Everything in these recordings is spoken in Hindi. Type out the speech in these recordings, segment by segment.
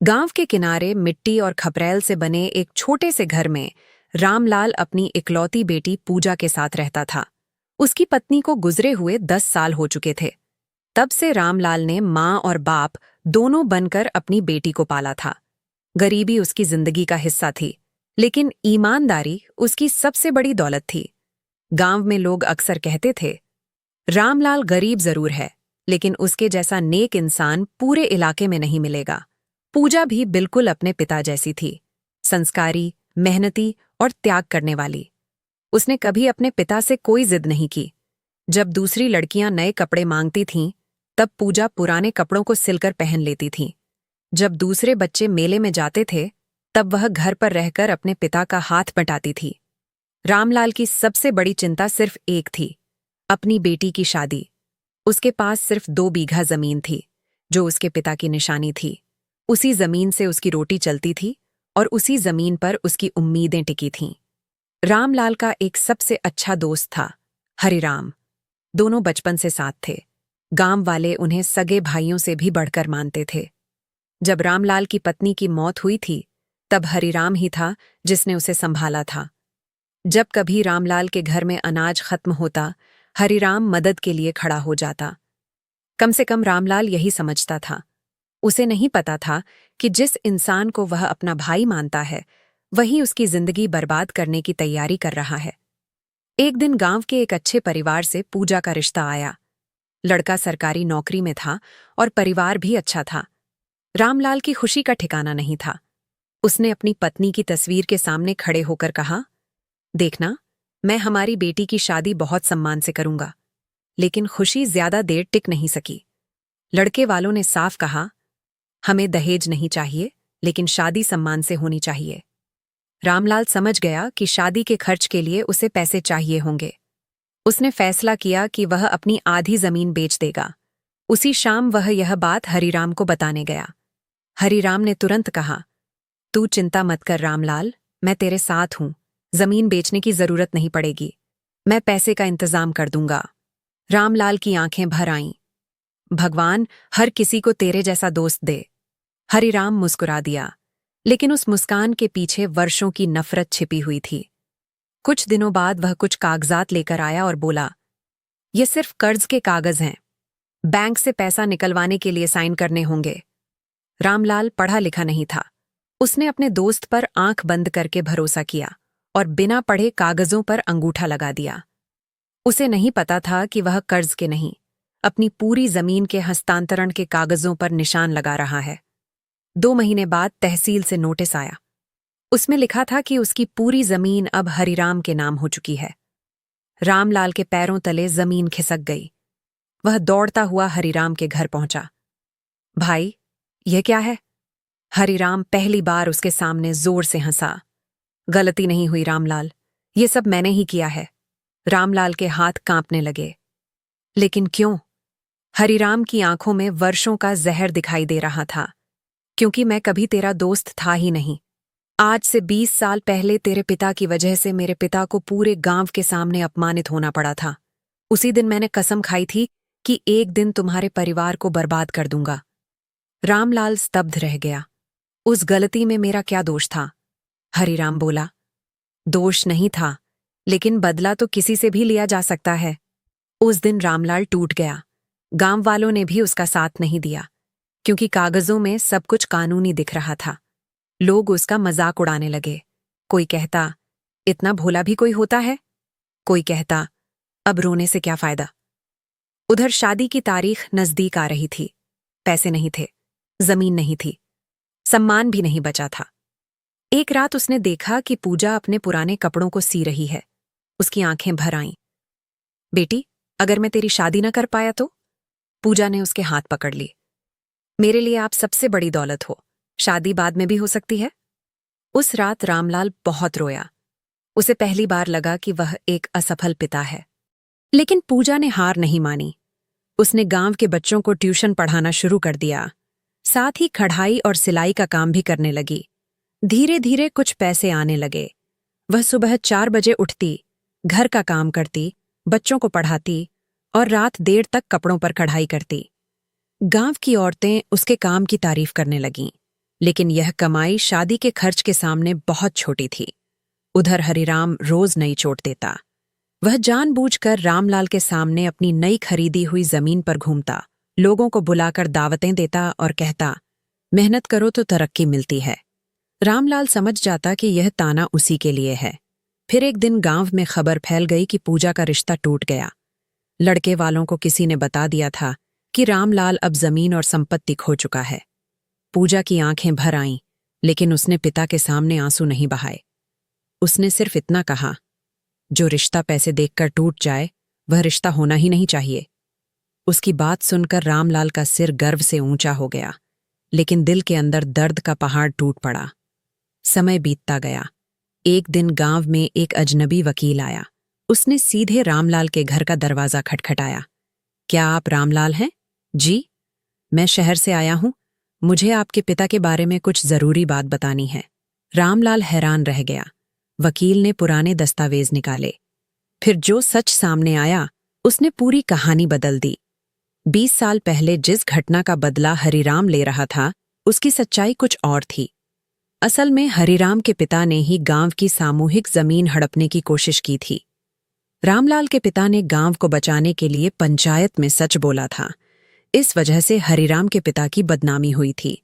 गांव के किनारे मिट्टी और खपरेल से बने एक छोटे से घर में रामलाल अपनी इकलौती बेटी पूजा के साथ रहता था। उसकी पत्नी को गुजरे हुए 10 साल हो चुके थे। तब से रामलाल ने माँ और बाप दोनों बनकर अपनी बेटी को पाला था। गरीबी उसकी जिंदगी का हिस्सा थी, लेकिन ईमानदारी उसकी सबसे बड़ी दौलत थी। गांव में लोग अक्सर कहते थे, रामलाल गरीब जरूर है, लेकिन उसके जैसा नेक इंसान पूरे इलाके में नहीं मिलेगा। पूजा भी बिल्कुल अपने पिता जैसी थी, संस्कारी, मेहनती और त्याग करने वाली। उसने कभी अपने पिता से कोई जिद नहीं की। जब दूसरी लड़कियां नए कपड़े मांगती थीं, तब पूजा पुराने कपड़ों को सिलकर पहन लेती थी। जब दूसरे बच्चे मेले में जाते थे, तब वह घर पर रहकर अपने पिता का हाथ बटाती थी। रामलाल की सबसे बड़ी चिंता सिर्फ एक थी, अपनी बेटी की शादी। उसके पास सिर्फ 2 बीघा जमीन थी, जो उसके पिता की निशानी थी। उसी जमीन से उसकी रोटी चलती थी और उसी जमीन पर उसकी उम्मीदें टिकी थीं। रामलाल का एक सबसे अच्छा दोस्त था, हरिराम। दोनों बचपन से साथ थे। गांव वाले उन्हें सगे भाइयों से भी बढ़कर मानते थे। जब रामलाल की पत्नी की मौत हुई थी, तब हरिराम ही था जिसने उसे संभाला था। जब कभी रामलाल के घर में अनाज खत्म होता, हरिराम मदद के लिए खड़ा हो जाता। कम से कम रामलाल यही समझता था। उसे नहीं पता था कि जिस इंसान को वह अपना भाई मानता है, वही उसकी जिंदगी बर्बाद करने की तैयारी कर रहा है। एक दिन गांव के एक अच्छे परिवार से पूजा का रिश्ता आया। लड़का सरकारी नौकरी में था और परिवार भी अच्छा था। रामलाल की खुशी का ठिकाना नहीं था। उसने अपनी पत्नी की तस्वीर के सामने खड़े होकर कहा, देखना, मैं हमारी बेटी की शादी बहुत सम्मान से करूंगा। लेकिन खुशी ज्यादा देर टिक नहीं सकी। लड़के वालों ने साफ कहा, हमें दहेज नहीं चाहिए, लेकिन शादी सम्मान से होनी चाहिए। रामलाल समझ गया कि शादी के खर्च के लिए उसे पैसे चाहिए होंगे। उसने फैसला किया कि वह अपनी आधी जमीन बेच देगा। उसी शाम वह यह बात हरिराम को बताने गया। हरिराम ने तुरंत कहा, तू चिंता मत कर रामलाल, मैं तेरे साथ हूं। जमीन बेचने की जरूरत नहीं पड़ेगी। मैं पैसे का इंतजाम कर दूंगा। रामलाल की आंखें भर आईं। भगवान हर किसी को तेरे जैसा दोस्त दे। हरिराम मुस्कुरा दिया, लेकिन उस मुस्कान के पीछे वर्षों की नफरत छिपी हुई थी। कुछ दिनों बाद वह कुछ कागजात लेकर आया और बोला, ये सिर्फ कर्ज के कागज हैं। बैंक से पैसा निकलवाने के लिए साइन करने होंगे। रामलाल पढ़ा लिखा नहीं था। उसने अपने दोस्त पर आंख बंद करके भरोसा किया और बिना पढ़े कागजों पर अंगूठा लगा दिया। उसे नहीं पता था कि वह कर्ज के नहीं, अपनी पूरी जमीन के हस्तांतरण के कागजों पर निशान लगा रहा है। 2 महीने बाद तहसील से नोटिस आया। उसमें लिखा था कि उसकी पूरी जमीन अब हरिराम के नाम हो चुकी है। रामलाल के पैरों तले जमीन खिसक गई। वह दौड़ता हुआ हरिराम के घर पहुंचा। भाई, यह क्या है? हरिराम पहली बार उसके सामने जोर से हंसा। गलती नहीं हुई रामलाल, ये सब मैंने ही किया है। रामलाल के हाथ कांपने लगे। लेकिन क्यों? हरिराम की आंखों में वर्षों का जहर दिखाई दे रहा था। क्योंकि मैं कभी तेरा दोस्त था ही नहीं। आज से 20 साल पहले तेरे पिता की वजह से मेरे पिता को पूरे गांव के सामने अपमानित होना पड़ा था। उसी दिन मैंने कसम खाई थी कि एक दिन तुम्हारे परिवार को बर्बाद कर दूंगा। रामलाल स्तब्ध रह गया। उस गलती में मेरा क्या दोष था? हरिराम बोला, दोष नहीं था, लेकिन बदला तो किसी से भी लिया जा सकता है। उस दिन रामलाल टूट गया। गांव वालों ने भी उसका साथ नहीं दिया, क्योंकि कागजों में सब कुछ कानूनी दिख रहा था। लोग उसका मजाक उड़ाने लगे। कोई कहता, इतना भोला भी कोई होता है? कोई कहता, अब रोने से क्या फायदा? उधर शादी की तारीख नजदीक आ रही थी। पैसे नहीं थे, जमीन नहीं थी, सम्मान भी नहीं बचा था। एक रात उसने देखा कि पूजा अपने पुराने कपड़ों को सी रही है। उसकी आंखें भर आईं। बेटी, अगर मैं तेरी शादी न कर पाया तो? पूजा ने उसके हाथ पकड़ ली। मेरे लिए आप सबसे बड़ी दौलत हो। शादी बाद में भी हो सकती है। उस रात रामलाल बहुत रोया। उसे पहली बार लगा कि वह एक असफल पिता है। लेकिन पूजा ने हार नहीं मानी। उसने गांव के बच्चों को ट्यूशन पढ़ाना शुरू कर दिया। साथ ही कढ़ाई और सिलाई का काम भी करने लगी। धीरे धीरे कुछ पैसे आने लगे। वह सुबह 4 बजे उठती, घर का काम करती, बच्चों को पढ़ाती और रात देर तक कपड़ों पर कढ़ाई करती। गांव की औरतें उसके काम की तारीफ करने लगीं। लेकिन यह कमाई शादी के खर्च के सामने बहुत छोटी थी। उधर हरिराम रोज नई चोट देता। वह जानबूझकर रामलाल के सामने अपनी नई खरीदी हुई जमीन पर घूमता, लोगों को बुलाकर दावतें देता और कहता, मेहनत करो तो तरक्की मिलती है। रामलाल समझ जाता कि यह ताना उसी के लिए है। फिर एक दिन गांव में खबर फैल गई कि पूजा का रिश्ता टूट गया। लड़के वालों को किसी ने बता दिया था कि रामलाल अब जमीन और संपत्ति खो चुका है। पूजा की आंखें भर आईं, लेकिन उसने पिता के सामने आंसू नहीं बहाए। उसने सिर्फ इतना कहा, जो रिश्ता पैसे देखकर टूट जाए वह रिश्ता होना ही नहीं चाहिए। उसकी बात सुनकर रामलाल का सिर गर्व से ऊंचा हो गया, लेकिन दिल के अंदर दर्द का पहाड़ टूट पड़ा। समय बीतता गया। एक दिन गांव में एक अजनबी वकील आया। उसने सीधे रामलाल के घर का दरवाजा खटखटाया। क्या आप रामलाल हैं? जी, मैं शहर से आया हूं। मुझे आपके पिता के बारे में कुछ जरूरी बात बतानी है। रामलाल हैरान रह गया। वकील ने पुराने दस्तावेज निकाले। फिर जो सच सामने आया, उसने पूरी कहानी बदल दी। 20 साल पहले जिस घटना का बदला हरिराम ले रहा था, उसकी सच्चाई कुछ और थी। असल में हरिराम के पिता ने ही गांव की सामूहिक जमीन हड़पने की कोशिश की थी। रामलाल के पिता ने गांव को बचाने के लिए पंचायत में सच बोला था। इस वजह से हरिराम के पिता की बदनामी हुई थी।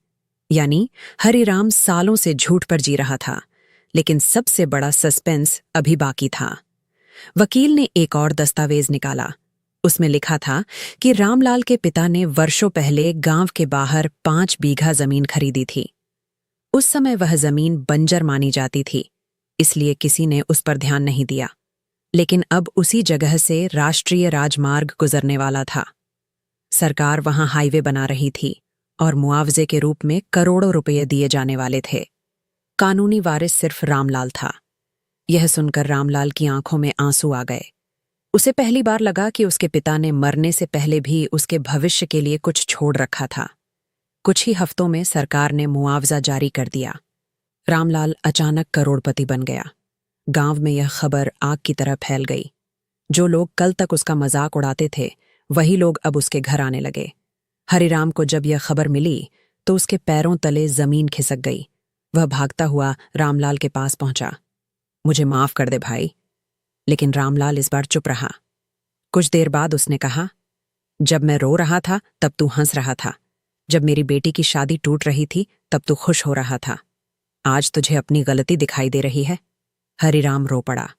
यानी हरिराम सालों से झूठ पर जी रहा था। लेकिन सबसे बड़ा सस्पेंस अभी बाकी था। वकील ने एक और दस्तावेज निकाला। उसमें लिखा था कि रामलाल के पिता ने वर्षों पहले गांव के बाहर 5 बीघा जमीन खरीदी थी। उस समय वह जमीन बंजर मानी जाती थी, इसलिए किसी ने उस पर ध्यान नहीं दिया। लेकिन अब उसी जगह से राष्ट्रीय राजमार्ग गुजरने वाला था। सरकार वहां हाईवे बना रही थी और मुआवजे के रूप में करोड़ों रुपये दिए जाने वाले थे। कानूनी वारिस सिर्फ रामलाल था। यह सुनकर रामलाल की आंखों में आंसू आ गए। उसे पहली बार लगा कि उसके पिता ने मरने से पहले भी उसके भविष्य के लिए कुछ छोड़ रखा था। कुछ ही हफ्तों में सरकार ने मुआवजा जारी कर दिया। रामलाल अचानक करोड़पति बन गया। गांव में यह खबर आग की तरह फैल गई। जो लोग कल तक उसका मजाक उड़ाते थे, वही लोग अब उसके घर आने लगे। हरिराम को जब यह खबर मिली तो उसके पैरों तले जमीन खिसक गई। वह भागता हुआ रामलाल के पास पहुंचा। मुझे माफ कर दे भाई। लेकिन रामलाल इस बार चुप रहा। कुछ देर बाद उसने कहा, जब मैं रो रहा था तब तू हंस रहा था। जब मेरी बेटी की शादी टूट रही थी तब तू खुश हो रहा था। आज तुझे अपनी गलती दिखाई दे रही है। हरिराम रो पड़ा।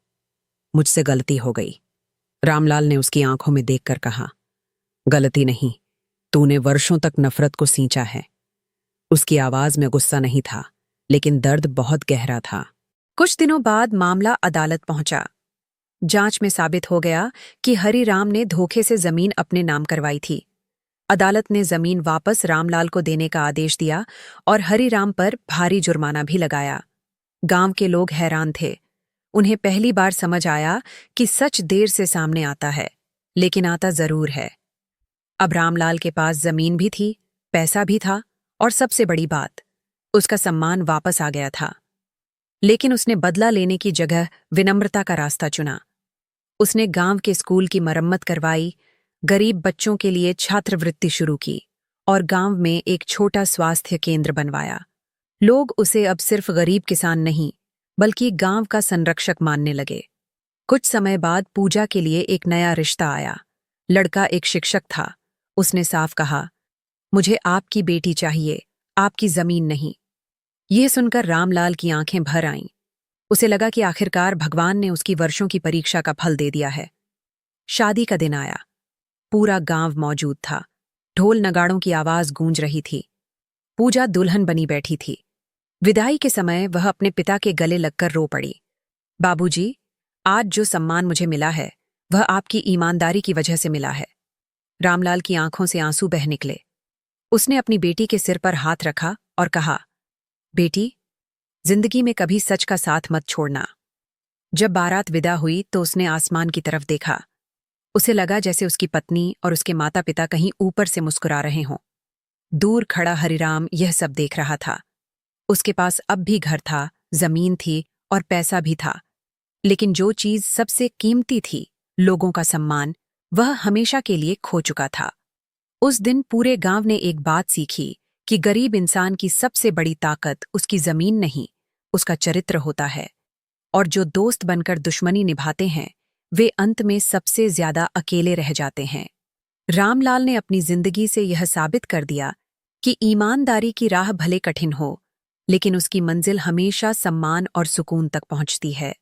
मुझसे गलती हो गई। रामलाल ने उसकी आंखों में देखकर कहा, गलती नहीं, तूने वर्षों तक नफरत को सींचा है। उसकी आवाज में गुस्सा नहीं था, लेकिन दर्द बहुत गहरा था। कुछ दिनों बाद मामला अदालत पहुंचा। जांच में साबित हो गया कि हरिराम ने धोखे से जमीन अपने नाम करवाई थी। अदालत ने जमीन वापस रामलाल को देने का आदेश दिया और हरिराम पर भारी जुर्माना भी लगाया। गांव के लोग हैरान थे। उन्हें पहली बार समझ आया कि सच देर से सामने आता है, लेकिन आता जरूर है। अब रामलाल के पास जमीन भी थी, पैसा भी था और सबसे बड़ी बात, उसका सम्मान वापस आ गया था। लेकिन उसने बदला लेने की जगह विनम्रता का रास्ता चुना। उसने गांव के स्कूल की मरम्मत करवाई, गरीब बच्चों के लिए छात्रवृत्ति शुरू की और गांव में एक छोटा स्वास्थ्य केंद्र बनवाया। लोग उसे अब सिर्फ गरीब किसान नहीं, बल्कि गांव का संरक्षक मानने लगे। कुछ समय बाद पूजा के लिए एक नया रिश्ता आया। लड़का एक शिक्षक था। उसने साफ कहा, मुझे आपकी बेटी चाहिए, आपकी जमीन नहीं। यह सुनकर रामलाल की आंखें भर आईं। उसे लगा कि आखिरकार भगवान ने उसकी वर्षों की परीक्षा का फल दे दिया है। शादी का दिन आया। पूरा गांव मौजूद था। ढोल नगाड़ों की आवाज गूंज रही थी। पूजा दुल्हन बनी बैठी थी। विदाई के समय वह अपने पिता के गले लगकर रो पड़ी। बाबूजी, आज जो सम्मान मुझे मिला है वह आपकी ईमानदारी की वजह से मिला है। रामलाल की आंखों से आंसू बह निकले। उसने अपनी बेटी के सिर पर हाथ रखा और कहा, बेटी, जिंदगी में कभी सच का साथ मत छोड़ना। जब बारात विदा हुई तो उसने आसमान की तरफ देखा। उसे लगा जैसे उसकी पत्नी और उसके माता पिता कहीं ऊपर से मुस्कुरा रहे हों। दूर खड़ा हरिराम यह सब देख रहा था। उसके पास अब भी घर था, जमीन थी और पैसा भी था, लेकिन जो चीज सबसे कीमती थी, लोगों का सम्मान, वह हमेशा के लिए खो चुका था। उस दिन पूरे गांव ने एक बात सीखी कि गरीब इंसान की सबसे बड़ी ताकत उसकी जमीन नहीं, उसका चरित्र होता है, और जो दोस्त बनकर दुश्मनी निभाते हैं वे अंत में सबसे ज्यादा अकेले रह जाते हैं। रामलाल ने अपनी जिंदगी से यह साबित कर दिया कि ईमानदारी की राह भले कठिन हो, लेकिन उसकी मंजिल हमेशा सम्मान और सुकून तक पहुंचती है।